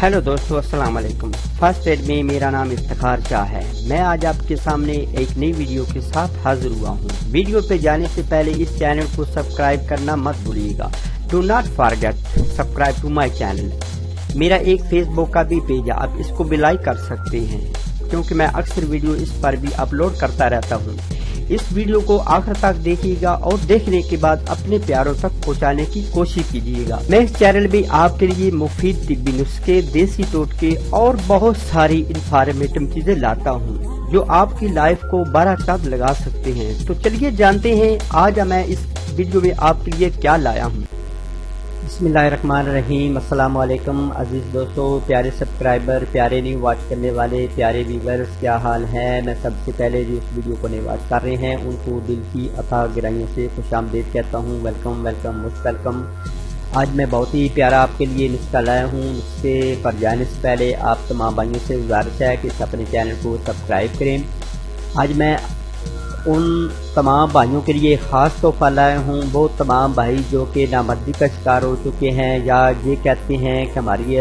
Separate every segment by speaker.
Speaker 1: Hello दोस्तों, अस्सलाम वालेकुम। फर्स्ट एड में मेरा नाम इफ्तिखार शाह है। मैं आज आपके सामने एक नई वीडियो के साथ हाजिर हुआ हूँ। वीडियो पे जाने से पहले इस चैनल को सब्सक्राइब करना मत भूलिएगा। Do not forget subscribe to my channel. मेरा एक फेसबुक का भी पेज है, आप इसको भी लाइक कर सकते हैं क्योंकि मैं अक्सर वीडियो इस पर भी अपलोड करता रहता हूँ। इस वीडियो को आखिर तक देखिएगा और देखने के बाद अपने प्यारों तक पहुंचाने की कोशिश कीजिएगा। मैं इस चैनल में आपके लिए मुफीद तिब्बी नुस्खे, देसी टोटके और बहुत सारी इंफॉर्मेटिव चीजें लाता हूँ जो आपकी लाइफ को बड़ा तब लगा सकते हैं। तो चलिए जानते हैं आज मैं इस वीडियो में आपके लिए क्या लाया हूँ। बिस्मिल्लाहिर्रहमानिर्रहीम। अस्सलाम वालेकुम अजीज दोस्तों, प्यारे सब्सक्राइबर, प्यारे न्यू वॉच करने वाले प्यारे व्यूअर्स, क्या हाल है। मैं सबसे पहले जो इस वीडियो को न्यू वॉच कर रहे हैं उनको दिल की अथाह गहराइयों से खुशामदीद कहता हूँ। Welcome welcome most welcome. आज मैं बहुत ही प्यारा आपके लिए नुस्खा लाया हूँ। नुस्खे पर जाने से पहले आप तमाम भाइयों से गुजारिश है कि अपने चैनल को सब्सक्राइब करें। आज मैं उन तमाम भाइयों के लिए ख़ास तोहफा लाया हूँ, वो तमाम भाई जो कि नामर्दी का शिकार हो चुके हैं या ये कहते हैं कि हमारी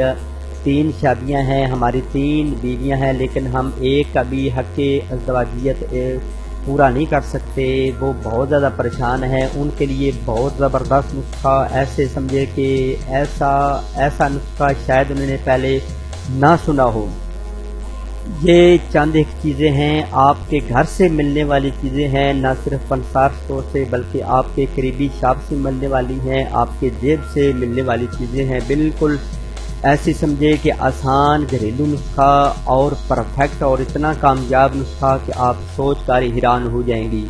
Speaker 1: 3 शादियाँ हैं, हमारी 3 बीवियाँ हैं, लेकिन हम एक कभी हक़ अज़वाजियत पूरा नहीं कर सकते। वो बहुत ज़्यादा परेशान हैं। उनके लिए बहुत ज़बरदस्त नुस्खा, ऐसे समझे कि ऐसा नुस्खा शायद उन्होंने पहले ना सुना हो। ये चंद एक चीज़ें हैं, आपके घर से मिलने वाली चीज़ें हैं, न सिर्फ पंसार स्टोर से बल्कि आपके करीबी शॉप से मिलने वाली हैं, आपके जेब से मिलने वाली चीज़ें हैं। बिल्कुल ऐसी समझे कि आसान घरेलू नुस्खा और परफेक्ट और इतना कामयाब नुस्खा कि आप सोच कर हैरान हो जाएंगी।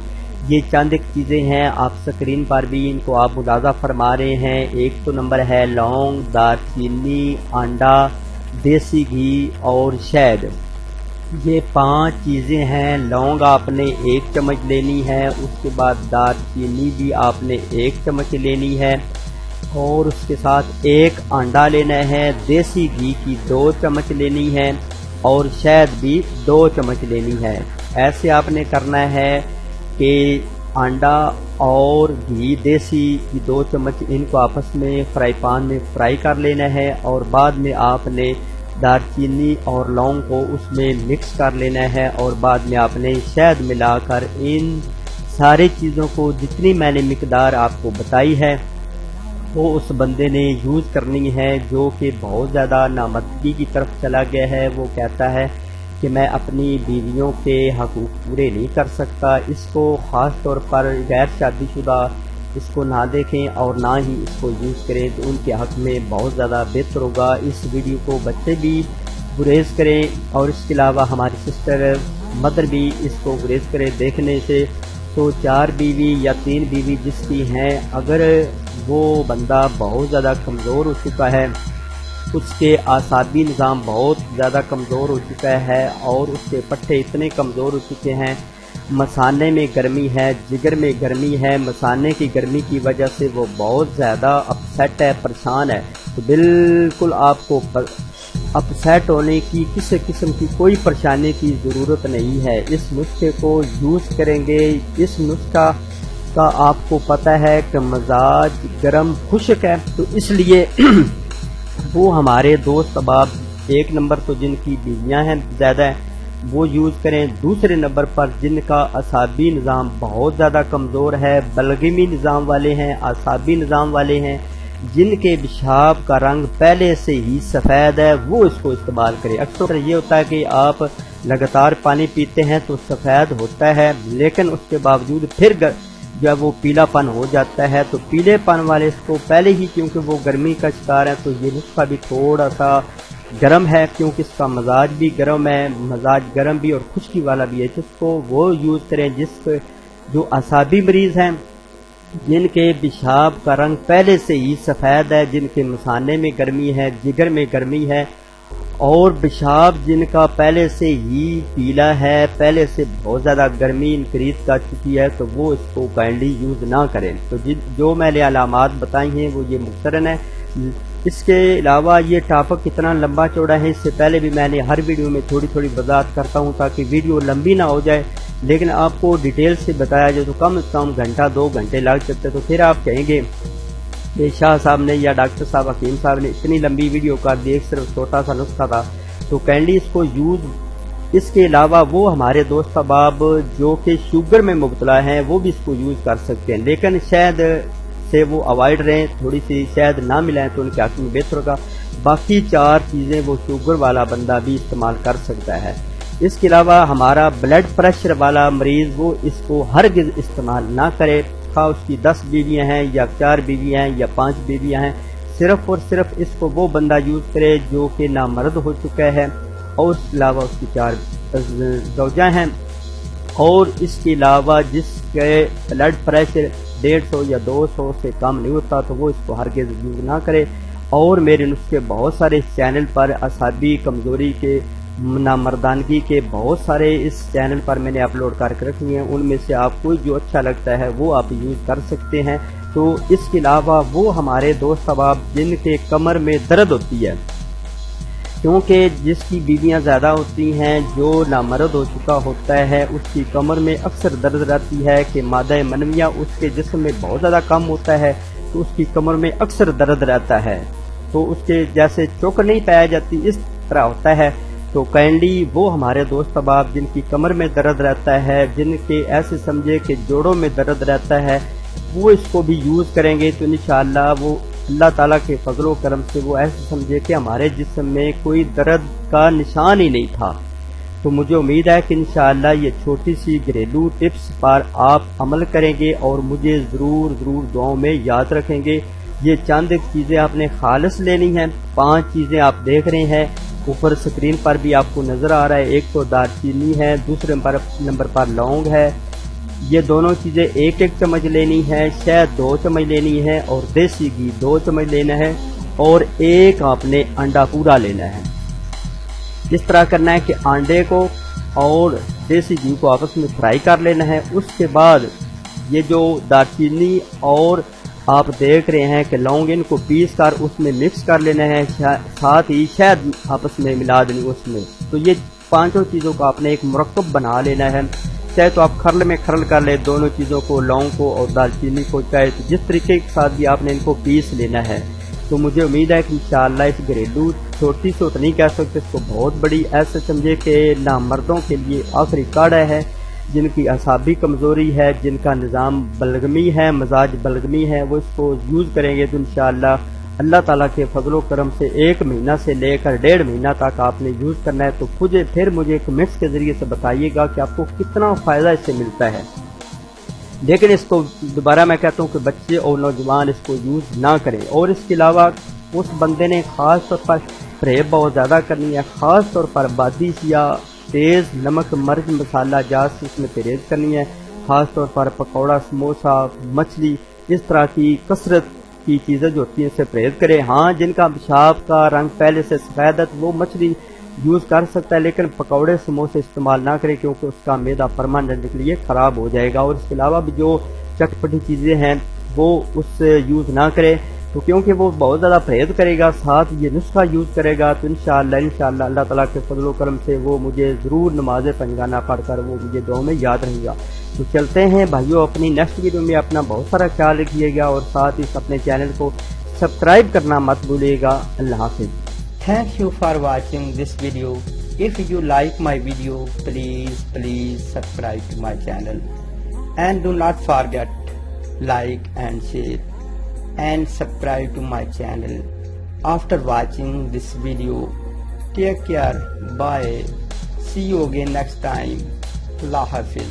Speaker 1: ये चंद एक चीज़ें हैं, आप स्क्रीन पर भी इनको आप मुलाजा फरमा रहे हैं। एक तो नंबर है लौंग, दालचीनी, अंडा, देसी घी और शहद। ये 5 चीज़ें हैं। लौंग आपने 1 चम्मच लेनी है, उसके बाद दालचीनी भी आपने 1 चम्मच लेनी है और उसके साथ 1 अंडा लेना है। देसी घी की 2 चम्मच लेनी है और शहद भी 2 चम्मच लेनी है। ऐसे आपने करना है कि अंडा और घी देसी की 2 चम्मच इनको आपस में फ्राई पैन में फ्राई कर लेना है और बाद में आपने दालचीनी और लौंग को उसमें मिक्स कर लेना है और बाद में आपने शहद मिलाकर इन सारी चीज़ों को जितनी मैंने मिकदार आपको बताई है वो उस बंदे ने यूज़ करनी है जो कि बहुत ज़्यादा नामर्दी की तरफ चला गया है। वो कहता है कि मैं अपनी बीवियों के हकूक़ पूरे नहीं कर सकता। इसको ख़ास तौर पर गैर शादीशुदा इसको ना देखें और ना ही इसको यूज़ करें, तो उनके हक़ में बहुत ज़्यादा बेहतर होगा। इस वीडियो को बच्चे भी गुरेज करें और इसके अलावा हमारी सिस्टर मदर भी इसको गुरेज करें देखने से। तो 4 बीवी या 3 बीवी जिसकी हैं, अगर वो बंदा बहुत ज़्यादा कमज़ोर हो चुका है, उसके आसाबी निज़ाम बहुत ज़्यादा कमज़ोर हो चुका है और उसके पट्टे इतने कमज़ोर हो चुके हैं, मसाने में गर्मी है, जिगर में गर्मी है, मसाने की गर्मी की वजह से वो बहुत ज़्यादा अपसेट है, परेशान है, तो बिल्कुल आपको अपसेट होने की किसी किस्म की कोई परेशानी की ज़रूरत नहीं है। इस नुस्खे को यूज़ करेंगे। इस नुस्खा का आपको पता है कि मजाज गर्म खुश्क है, तो इसलिए वो हमारे दोस्त अहबाब 1 नंबर तो जिनकी बीवियाँ हैं ज़्यादा हैं वो यूज़ करें। दूसरे नंबर पर जिनका असाबी निज़ाम बहुत ज़्यादा कमज़ोर है, बलगमी निज़ाम वाले हैं, असाबी निज़ाम वाले हैं, जिनके पेशाब का रंग पहले से ही सफ़ेद है, वो इसको इस्तेमाल करें। अक्सर ये होता है कि आप लगातार पानी पीते हैं तो सफ़ेद होता है, लेकिन उसके बावजूद फिर जब वो पीलापन हो जाता है, तो पीलेपन वाले इसको पहले ही, क्योंकि वो गर्मी का शिकार है, तो ये नुस्खा भी थोड़ा सा गर्म है क्योंकि इसका मजाज भी गर्म है, मजाज गर्म भी और खुश्की वाला भी है, जिसको वो यूज़ करें जो असाबी मरीज़ हैं, जिनके पेशाब का रंग पहले से ही सफ़ेद है, जिनके मसाने में गर्मी है, जिगर में गर्मी है और पेशाब जिनका पहले से ही पीला है, पहले से बहुत ज़्यादा गर्मी इंक्रीज कर चुकी है, तो वो इसको काइंडली यूज़ ना करें। तो जो मैंने अलामात बताई हैं वो ये मुख्तरन है। इसके अलावा ये टॉपिक कितना लंबा चौड़ा है, इससे पहले भी मैंने हर वीडियो में थोड़ी थोड़ी वजाहत करता हूँ ताकि वीडियो लंबी ना हो जाए, लेकिन आपको डिटेल से बताया जाए तो कम से कम घंटा 2 घंटे लग सकते, तो फिर आप कहेंगे کہ شاہ صاحب نے یا ڈاکٹر صاحب حکیم صاحب نے اتنی لمبی ویڈیو کر دی، ایک صرف چھوٹا سا نسخہ تھا، تو کائنڈلی اس کو یوز، اس کے علاوہ وہ ہمارے دوست احباب جو کہ شوگر میں مبتلا ہیں وہ بھی اس کو یوز کر سکتے ہیں، لیکن شہد سے وہ اوائڈ رہیں، تھوڑی سی شہد نہ ملائیں تو ان کے حق میں بہتر ہوگا۔ باقی 4 چیزیں وہ شوگر والا بندہ بھی استعمال کر سکتا ہے۔ اس کے علاوہ ہمارا بلڈ پریشر والا مریض وہ اس کو ہرگز استعمال نہ کرے، خواہ اس کی 10 بیویاں ہیں یا 4 بیویاں ہیں یا 5 بیویاں ہیں، صرف اور صرف اس کو وہ بندہ یوز کرے جو کہ نامرد ہو چکا ہے، اور اس کے علاوہ اس کی 4 زوجہ ہیں، اور اس کے علاوہ جس کے بلڈ پریشر 150 یا 200 سے کم نہیں ہوتا تو وہ اس کو ہرگز یوز نہ کرے۔ اور میرے نسخے بہت سارے اس چینل پر اعصابی کمزوری کے، نامردانگی کے بہت سارے اس چینل پر میں نے اپلوڈ کر کے رکھے ہیں، ان میں سے آپ کو جو اچھا لگتا ہے وہ آپ یوز کر سکتے ہیں۔ تو اس کے علاوہ وہ ہمارے دوست احباب جن کے کمر میں درد ہوتی ہے، کیونکہ جس کی بیویاں زیادہ ہوتی ہیں، جو نامرد ہو چکا ہوتا ہے، اس کی کمر میں اکثر درد رہتی ہے کہ مادہ منویہ اس کے جسم میں بہت زیادہ کم ہوتا ہے، تو اس کی کمر میں اکثر درد رہتا ہے، تو اس کے جیسے چوک نہیں پایا جاتی اس طرح ہوتا ہے۔ تو کائنڈلی وہ ہمارے دوست احباب جن کی کمر میں درد رہتا ہے، جن کے ایسے سمجھے کہ جوڑوں میں درد رہتا ہے، وہ اس کو بھی یوز کریں گے تو انشاءاللہ وہ اللہ تعالیٰ کے فضل و کرم سے وہ ایسے سمجھے کہ ہمارے جسم میں کوئی درد کا نشان ہی نہیں تھا۔ تو مجھے امید ہے کہ انشاءاللہ یہ چھوٹی سی گھریلو ٹپس پر آپ عمل کریں گے اور مجھے ضرور دعاؤں میں یاد رکھیں گے۔ یہ چند چیزیں آپ نے خالص لینی ہیں، 5 چیزیں آپ دیکھ رہے ہیں اوپر سکرین پر بھی آپ کو نظر آ رہا ہے۔ ایک تو دار چینی ہے، دوسرے نمبر پر لونگ ہے، یہ دونوں چیزیں 1 چمچ لینی ہے، شہد 2 چمچ لینی ہے، اور دیسی گھی 2 چمچ لینا ہے، اور ایک آپ نے انڈا پورا لینا ہے۔ اس طرح کرنا ہے کہ انڈے کو اور دیسی گھی کو آپس میں فرائی کر لینا ہے۔ اس کے بعد یہ جو دار چینی اور آپ دیکھ رہے ہیں کہ لونگ، ان کو پیس کر اس میں مکس کر لینا ہے، ساتھ ہی شہد آپس میں ملا دینی اس میں۔ تو یہ 5 چیزوں کو آپ نے ایک مرکب بنا لینا ہے، چاہے تو آپ کھرل میں کھرل کر لیں دونوں چیزوں کو، لونگ کو اور دال چینی کو، چاہے تو جس طریقے کے ساتھ بھی آپ نے ان کو پیس لینا ہے۔ تو مجھے امید ہے کہ انشاءاللہ اس گھریلو چھوٹی سی تو نہیں کہہ سکتے اس کو، بہت بڑی ایسے سمجھے کہ نامردوں کے لیے آخری کاڑھا ہے، جن کی اعصابی کمزوری ہے، جن کا نظام بلغمی ہے، مزاج بلغمی ہے، وہ اس کو یوز کریں گے تو انشاءاللہ اللہ تعالیٰ کے فضل و کرم سے 1 مہینہ سے لے کر 1.5 مہینہ تک آپ نے یوز کرنا ہے۔ تو پھر مجھے کمنٹس کے ذریعے سے بتائیے گا کہ آپ کو کتنا فائدہ اس سے ملتا ہے۔ لیکن اس کو دوبارہ میں کہتا ہوں کہ بچے اور نوجوان اس کو یوز نہ کریں، اور اس کے علاوہ اس بندے نے خاص طور پر فریب بہت زیادہ کرنی ہے، خاص طور پر بادی یا تیز نمک مرچ مسالہ جات سے اس میں پرہیز کرنی ہے، خاص طور پر پکوڑا، سموسا، مچھلی، اس طرح کی کثرت کی چیزیں جو ہوتی ہیں اس سے پرہیز کریں۔ ہاں جن کا پیشاب کا رنگ پہلے سے سفید ہے وہ مچھلی یوز کر سکتا ہے، لیکن پکوڑے سموسے استعمال نہ کریں کیونکہ اس کا معدہ پرماننٹ کے لیے خراب ہو جائے گا۔ اور اس کے علاوہ بھی جو چٹپٹی چیزیں ہیں وہ اس سے یوز نہ کریں، تو کیونکہ وہ بہت زیادہ پرہیز کرے گا، ساتھ یہ نسخہ یوز کرے گا تو انشاءاللہ اللہ تعالیٰ کے فضل و کرم سے وہ مجھے ضرور نماز پنجگانہ پڑھ کر وہ مجھے دعاؤں میں یاد رہے گا۔ تو چلتے ہیں بھائیو، اپنی نیکسٹ ویڈیو میں اپنا بہت سارا خیال رکھیے گا، اور ساتھ ہی اپنے چینل کو سبسکرائب کرنا مت بھولیے گا۔ اللہ حافظ۔ Thank you for watching this video. If you like my video, please subscribe to my channel, and do not forget like and share and subscribe to my channel. After watching this video, take care, bye, see you again next time. Allah Hafiz.